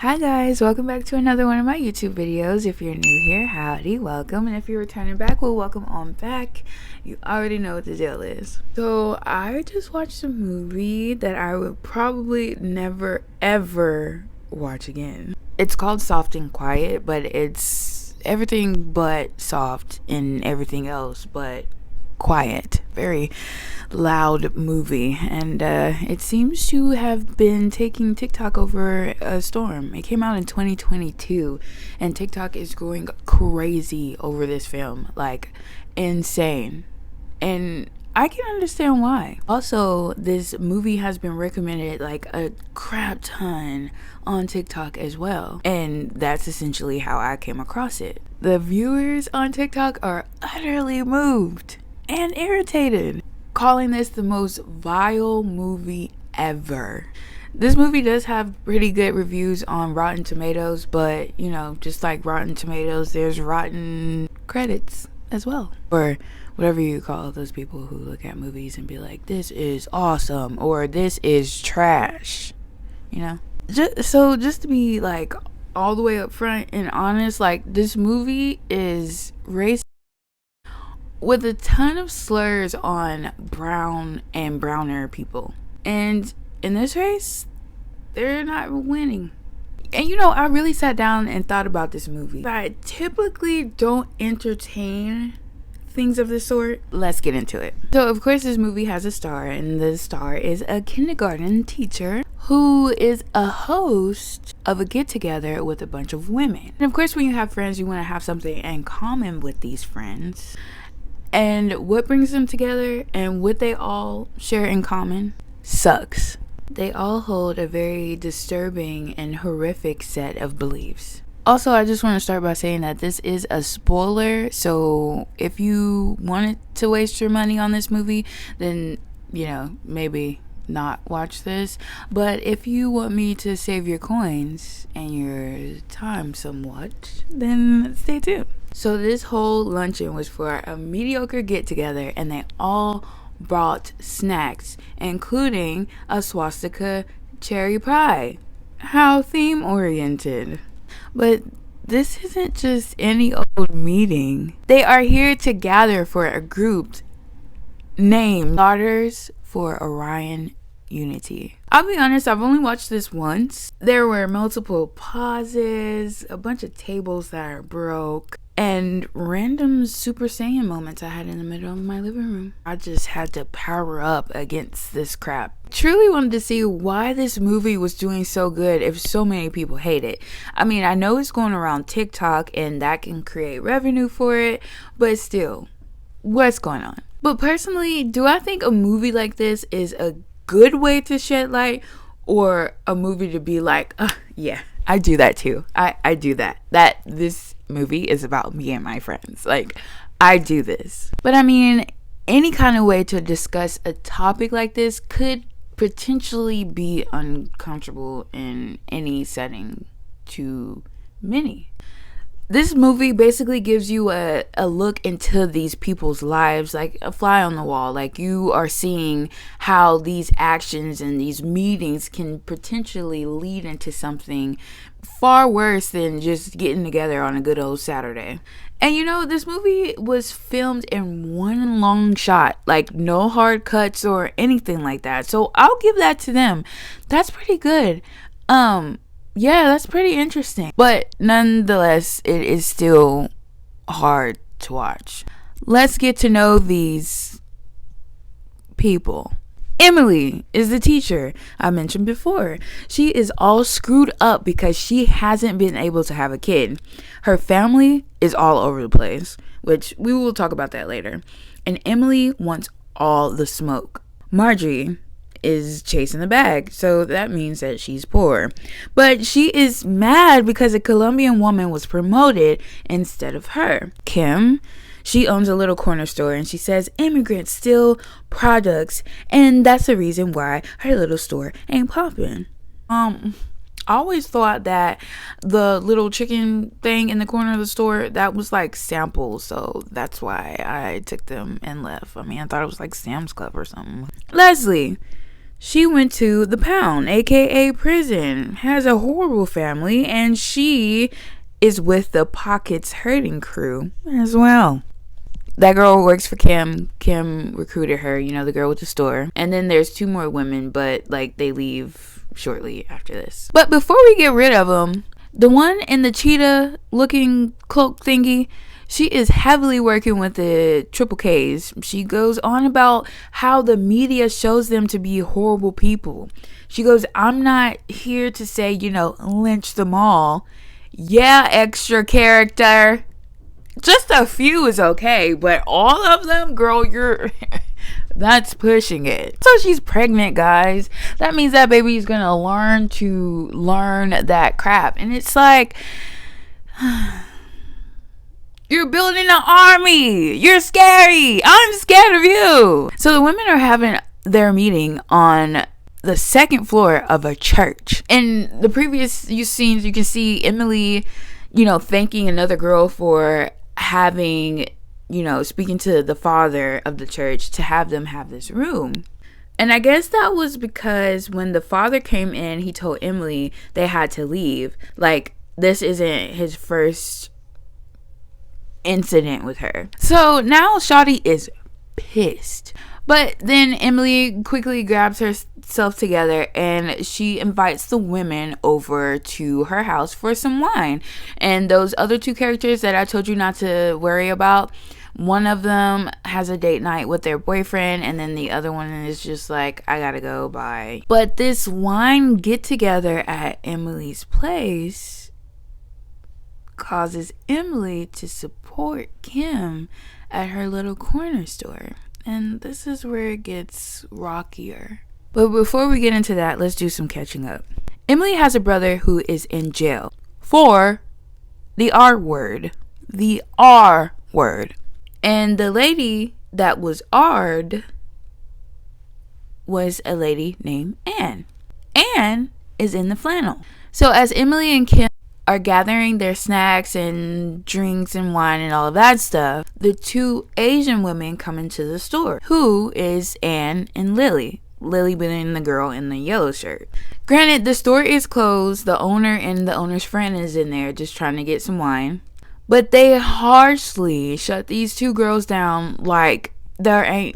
Hi guys, welcome back to another one of my YouTube videos. If you're new here, howdy, welcome. And if you're returning back, well, welcome on back. You already know what the deal is. So I just watched a movie that I would probably never ever watch again. It's called Soft and Quiet, but it's everything but soft and everything else but quiet. Very loud movie, and it seems to have been taking TikTok over a storm. It came out in 2022 and TikTok is going crazy over this film, like insane, and I can understand why. Also, this movie has been recommended like a crap ton on TikTok as well, and that's essentially how I came across it. The viewers on TikTok are utterly moved and irritated, calling this the most vile movie ever. This movie does have pretty good reviews on Rotten Tomatoes, but you know, just like Rotten Tomatoes, there's rotten credits as well, or whatever you call those people who look at movies and be like, this is awesome or this is trash, you know. Just to be like all the way up front and honest, like this movie is racist with a ton of slurs on brown and browner people. And in this race, they're not winning. And you know, I really sat down and thought about this movie. I typically don't entertain things of this sort. Let's get into it. So of course this movie has a star, and the star is a kindergarten teacher who is a host of a get-together with a bunch of women. And of course when you have friends, you want to have something in common with these friends. And what brings them together and what they all share in common sucks. They all hold a very disturbing and horrific set of beliefs. Also, I just want to start by saying that this is a spoiler. So if you wanted to waste your money on this movie, then, you know, maybe not watch this. But if you want me to save your coins and your time somewhat, then stay tuned. So this whole luncheon was for a mediocre get-together, and they all brought snacks, including a swastika cherry pie. How theme-oriented. But this isn't just any old meeting. They are here to gather for a group named Daughters for Orion Unity. I'll be honest, I've only watched this once. There were multiple pauses, a bunch of tables that are broke, and random Super Saiyan moments I had in the middle of my living room. I just had to power up against this crap. Truly wanted to see why this movie was doing so good if so many people hate it. I mean, I know it's going around TikTok and that can create revenue for it, but still, what's going on? But personally, do I think a movie like this is a good way to shed light, or a movie to be like, yeah, I do that too. I do that. That this movie is about me and my friends. Like, I do this. But I mean, any kind of way to discuss a topic like this could potentially be uncomfortable in any setting to many. This movie basically gives you a look into these people's lives, like a fly on the wall. Like, you are seeing how these actions and these meetings can potentially lead into something far worse than just getting together on a good old Saturday. And you know, this movie was filmed in one long shot, like no hard cuts or anything like that. So I'll give that to them. That's pretty good. Yeah, that's pretty interesting. But nonetheless, it is still hard to watch. Let's get to know these people. Emily is the teacher I mentioned before. She is all screwed up because she hasn't been able to have a kid. Her family is all over the place, which we will talk about that later. And Emily wants all the smoke. Marjorie is chasing the bag, so that means that she's poor. But she is mad because a Colombian woman was promoted instead of her. Kim, she owns a little corner store, and she says immigrants steal products, and that's the reason why her little store ain't popping. I always thought that the little chicken thing in the corner of the store, that was like samples, so that's why I took them and left. I mean, I thought it was like Sam's Club or something. Leslie, She went to the pound, aka prison, has a horrible family, and she is with the Pockets herding crew as well. That girl works for Kim. Kim recruited her, the girl with the store. And then there's 2 more women, but like they leave shortly after this. But before we get rid of them, the one in the cheetah looking cloak thingy, she is heavily working with the Triple Ks. She goes on about how the media shows them to be horrible people. She goes, I'm not here to say, lynch them all. Yeah, extra character. Just a few is okay, but all of them, girl, that's pushing it. So she's pregnant, guys. That means that baby's gonna learn that crap. And it's like, you're building an army. You're scary. I'm scared of you. So the women are having their meeting on the 2nd floor of a church. In the previous scenes, you can see Emily, thanking another girl for having, speaking to the father of the church to have them have this room. And I guess that was because when the father came in, he told Emily they had to leave. Like, this isn't his first incident with her. So now Shawty is pissed. But then Emily quickly grabs herself together and she invites the women over to her house for some wine. And those other 2 characters that I told you not to worry about, one of them has a date night with their boyfriend, and then the other one is just like, I gotta go, bye. But this wine get together at Emily's place causes Emily to support Kim at her little corner store. And this is where it gets rockier. But before we get into that, let's do some catching up. Emily has a brother who is in jail for the R word. The R word. And the lady that was R'd was a lady named Anne. Anne is in the flannel. So as Emily and Kim are gathering their snacks and drinks and wine and all of that stuff, the 2 Asian women come into the store, who is Anne and Lily. Lily being the girl in the yellow shirt. Granted, the store is closed. The owner and the owner's friend is in there just trying to get some wine. But they harshly shut these 2 girls down like there ain't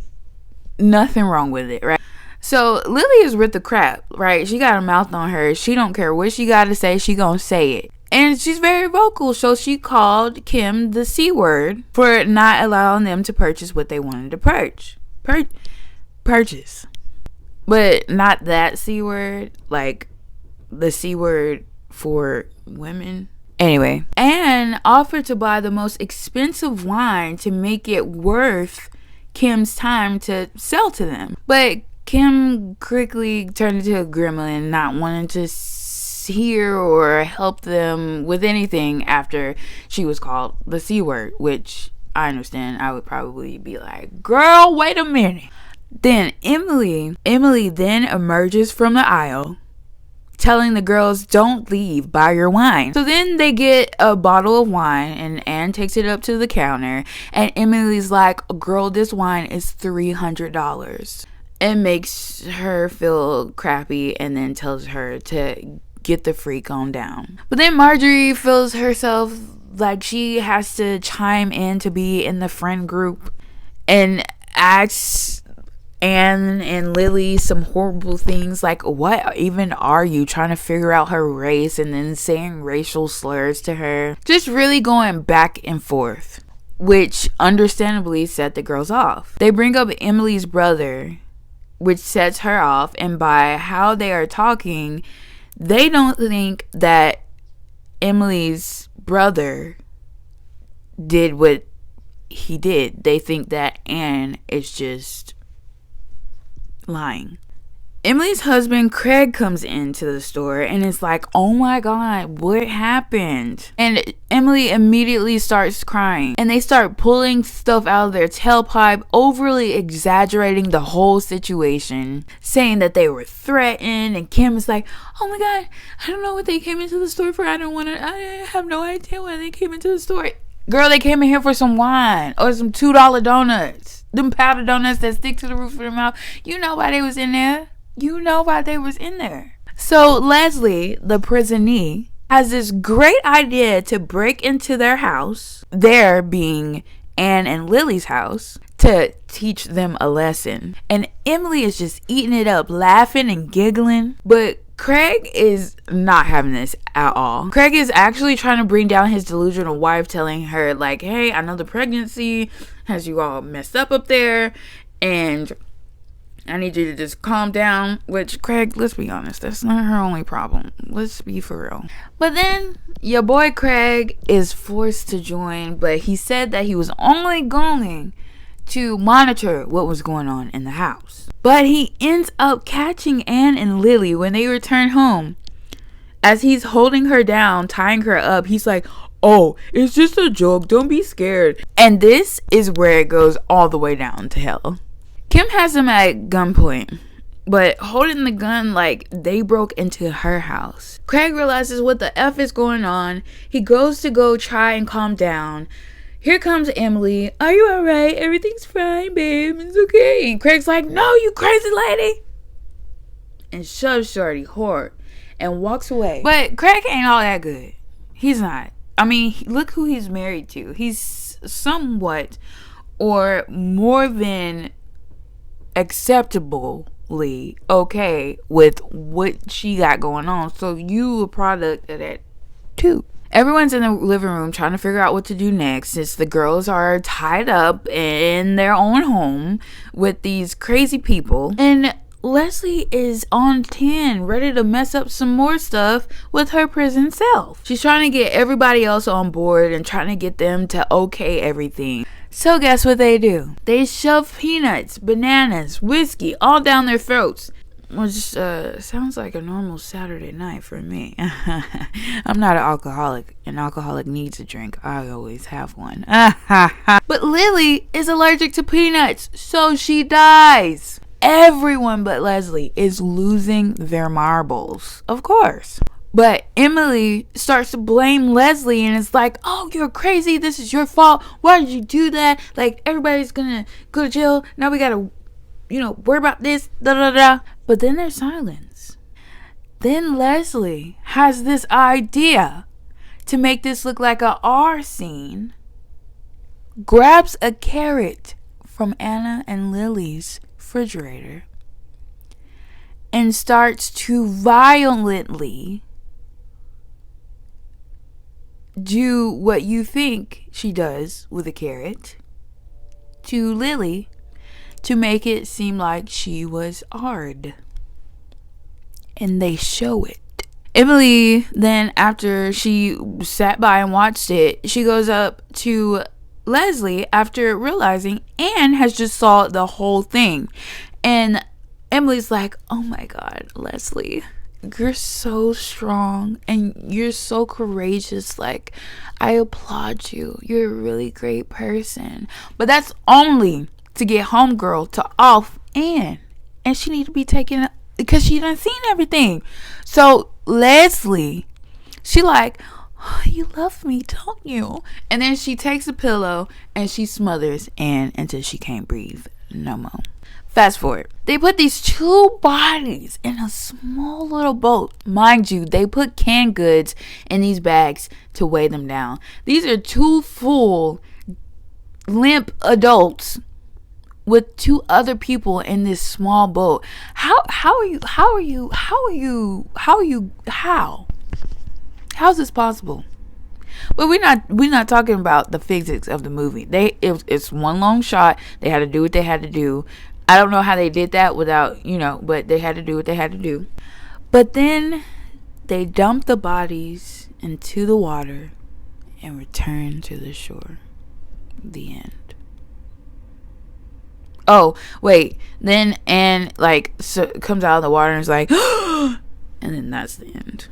nothing wrong with it, right? So Lily is with the crap, right? She got a mouth on her. She don't care what she got to say. She gonna say it. And she's very vocal, so she called Kim the C word for not allowing them to purchase what they wanted to purchase. But not that C word, like the C word for women. Anyway, Anne offered to buy the most expensive wine to make it worth Kim's time to sell to them. But Kim quickly turned into a gremlin, not wanting to hear or help them with anything after she was called the C word, which I understand. I would probably be like, girl, wait a minute. Then Emily then emerges from the aisle telling the girls, don't leave, buy your wine. So then they get a bottle of wine and Anne takes it up to the counter and Emily's like, girl, this wine is $300. It makes her feel crappy and then tells her to get the freak on down. But then Marjorie feels herself like she has to chime in to be in the friend group and asks Anne and Lily some horrible things like, what even are you, trying to figure out her race and then saying racial slurs to her. Just really going back and forth, which understandably set the girls off. They bring up Emily's brother, which sets her off, and by how they are talking, they don't think that Emily's brother did what he did. They think that Anne is just lying. Emily's husband Craig comes into the store and is like, oh my god, what happened? And Emily immediately starts crying and they start pulling stuff out of their tailpipe, overly exaggerating the whole situation, saying that they were threatened. And Kim is like, oh my god, I don't know what they came into the store for. I have no idea why they came into the store. Girl, they came in here for some wine or some $2 donuts. Them powder donuts that stick to the roof of their mouth. You know why they was in there. you know why they was in there. So Leslie, the prisonee, has this great idea to break into their house, there being Anne and Lily's house, to teach them a lesson. And Emily is just eating it up, laughing and giggling. But Craig is not having this at all. Craig is actually trying to bring down his delusional wife, telling her, like, hey, I know the pregnancy has you all messed up there, and I need you to just calm down. Which, Craig, let's be honest, that's not her only problem. Let's be for real. But then your boy Craig is forced to join, but he said that he was only going to monitor what was going on in the house. But he ends up catching Anne and Lily when they return home. As he's holding her down, tying her up, he's like, oh, it's just a joke, don't be scared. And this is where it goes all the way down to hell. Kim has him at gunpoint, but holding the gun like they broke into her house. Craig realizes what the F is going on. He goes to go try and calm down. Here comes Emily. Are you alright? Everything's fine, babe. It's okay. And Craig's like, no, you crazy lady. And shoves Shorty hard and walks away. But Craig ain't all that good. He's not. I mean, look who he's married to. He's somewhat or more than acceptably okay with what she got going on. So you a product of that too. Everyone's in the living room trying to figure out what to do next, since the girls are tied up in their own home with these crazy people. And Leslie is on 10, ready to mess up some more stuff with her prison self. She's trying to get everybody else on board and trying to get them to okay everything. So guess what they do? They shove peanuts, bananas, whiskey all down their throats. Which sounds like a normal Saturday night for me. I'm not an alcoholic. An alcoholic needs a drink. I always have one. But Lily is allergic to peanuts, so she dies. Everyone but Leslie is losing their marbles. Of course. But Emily starts to blame Leslie and it's like, oh, you're crazy. This is your fault. Why did you do that? Like, everybody's gonna go to jail. Now we gotta, worry about this. Da da da. But then there's silence. Then Leslie has this idea to make this look like a R scene. Grabs a carrot from Anna and Lily's refrigerator and starts to violently do what you think she does with a carrot to Lily to make it seem like she was hard. And they show it. Emily then, after she sat by and watched it, she goes up to Leslie after realizing Anne has just saw the whole thing. And Emily's like, oh my God, Leslie, you're so strong and you're so courageous. Like, I applaud you. You're a really great person. But that's only to get homegirl to off Anne. And she need to be taken because she done seen everything. So Leslie, she like, oh, you love me, don't you? And then she takes a pillow and she smothers Anne until she can't breathe no more. Fast forward. They put these two bodies in a small little boat. Mind you, they put canned goods in these bags to weigh them down. These are two full, limp adults with two other people in this small boat. How's this possible? But we're not talking about the physics of the movie. It's one long shot. They had to do what they had to do. I don't know how they did that without, but they had to do what they had to do. But then they dumped the bodies into the water and returned to the shore. The end. Oh, wait. Then Anne, comes out of the water and is like, and then that's the end.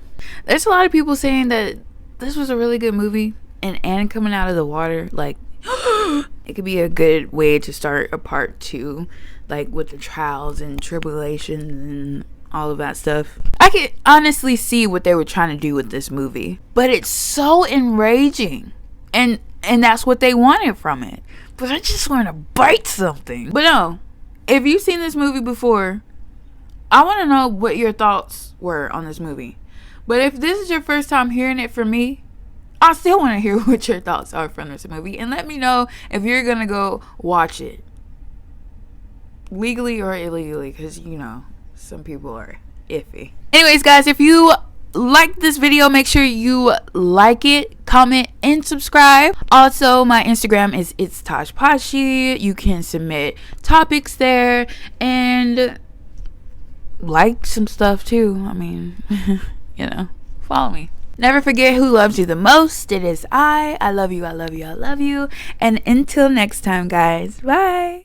There's a lot of people saying that this was a really good movie. And Anne coming out of the water, it could be a good way to start a part 2. With the trials and tribulations and all of that stuff. I could honestly see what they were trying to do with this movie. But it's so enraging. And that's what they wanted from it. But I just want to bite something. But no, if you've seen this movie before, I want to know what your thoughts were on this movie. But if this is your first time hearing it from me, I still want to hear what your thoughts are from this movie. And let me know if you're going to go watch it. Legally or illegally. Because, you know, some people are iffy. Anyways, guys, if you like this video, make sure you like it, comment, and subscribe. Also, my Instagram is It's Taj Pashi. You can submit topics there. And like some stuff too. I mean, you know, follow me. Never forget who loves you the most. It is I love you, I love you, I love you. And until next time, guys, bye.